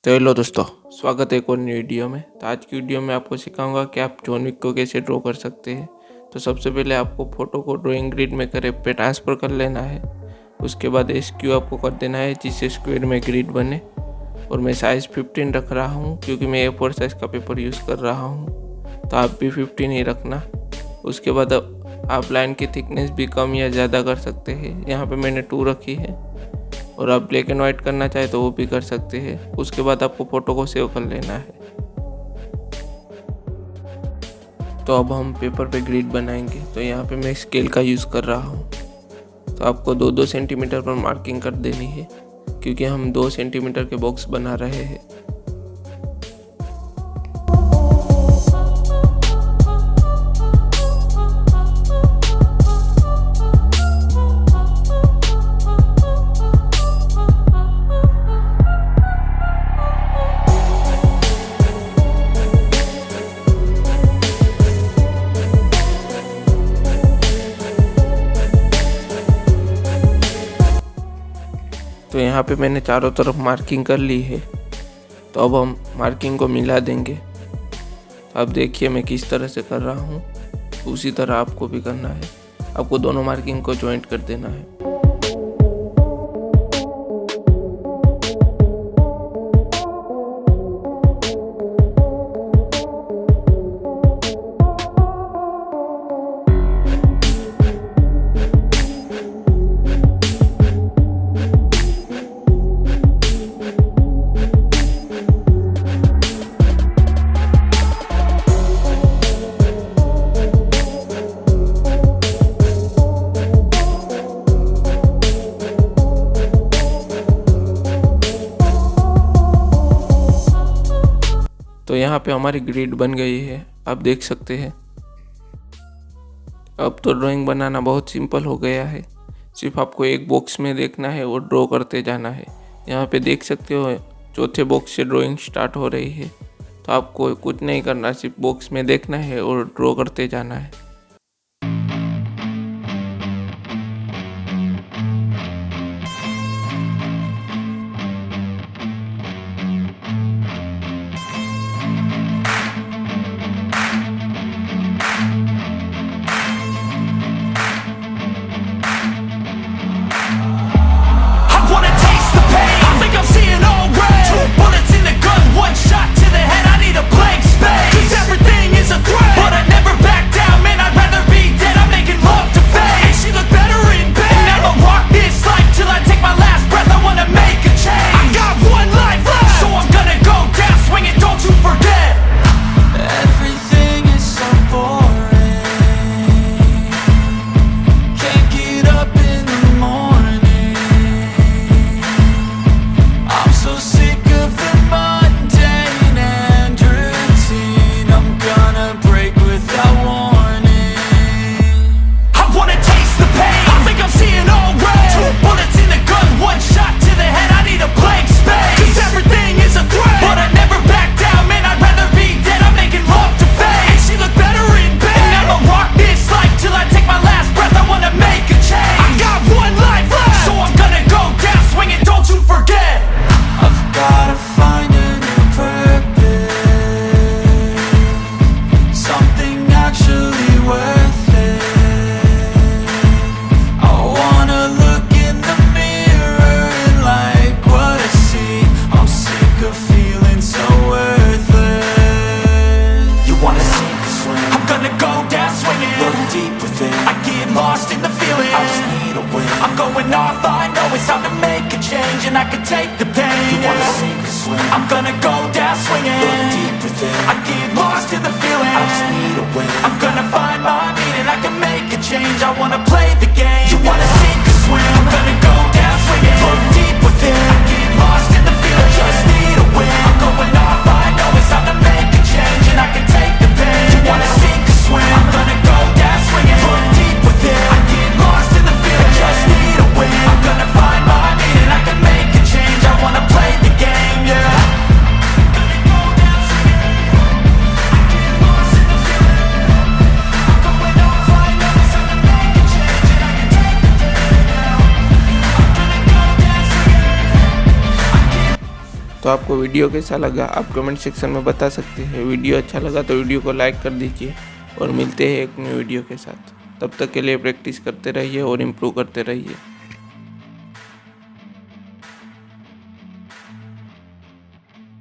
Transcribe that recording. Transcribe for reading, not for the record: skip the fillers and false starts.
तो हेलो दोस्तों, स्वागत है एक और नई वीडियो में। तो आज की वीडियो में आपको सिखाऊंगा कि आप जॉन विक को कैसे ड्रॉ कर सकते हैं। तो सबसे पहले आपको फ़ोटो को ड्राइंग ग्रिड में करे पे ट्रांसफ़र कर लेना है। उसके बाद SQ आपको कर देना है जिससे स्क्वायर में ग्रिड बने। और मैं साइज़ 15 रख रहा हूँ क्योंकि मैं A4 साइज़ का पेपर यूज़ कर रहा हूँ, तो आप भी 15 ही रखना। उसके बाद आप लाइन की थिकनेस भी कम या ज़्यादा कर सकते हैं। यहाँ पर मैंने 2 रखी है, और आप ब्लैक एंड वाइट करना चाहे तो वो भी कर सकते हैं। उसके बाद आपको फ़ोटो को सेव कर लेना है। तो अब हम पेपर पे ग्रिड बनाएंगे। तो यहाँ पे मैं स्केल का यूज़ कर रहा हूँ। तो आपको 2-2 सेंटीमीटर पर मार्किंग कर देनी है क्योंकि हम 2 सेंटीमीटर के बॉक्स बना रहे हैं। तो यहाँ पे मैंने चारों तरफ मार्किंग कर ली है। तो अब हम मार्किंग को मिला देंगे। तो अब देखिए मैं किस तरह से कर रहा हूँ, उसी तरह आपको भी करना है। आपको दोनों मार्किंग को जॉइंट कर देना है। तो यहाँ पे हमारी ग्रिड बन गई है, आप देख सकते हैं। अब तो ड्राइंग बनाना बहुत सिंपल हो गया है। सिर्फ आपको एक बॉक्स में देखना है और ड्रॉ करते जाना है। यहाँ पे देख सकते हो चौथे बॉक्स से ड्राइंग स्टार्ट हो रही है। तो आपको कुछ नहीं करना, सिर्फ बॉक्स में देखना है और ड्रॉ करते जाना है। going off, I know it's time to make a change, and I can take the pain. You wanna sink or swim? I'm gonna go down swinging. Look deep within. I get lost in the feeling. I just need a win. I'm gonna find my meaning. I can make a change. I wanna play the game. You wanna sink or swim? I'm gonna go down swinging. Look deep within. I get lost in the feeling. Just need a win. I'm going off, I know it's time to make a change, and I can take the pain. You wanna sink or swim? I'm gonna go down swinging. Look deep within. I get lost in the feeling. Just need a win. I'm gonna find my meaning. I can make a change. I wanna play the game, yeah. आपको video कैसा लगा आप comment section में बता सकते हैं। Video अच्छा लगा तो वीडियो को लाइक कर दीजिए और मिलते हैं एक न्यू वीडियो के साथ। तब तक के लिए प्रैक्टिस करते रहिए और इम्प्रूव करते रहिए।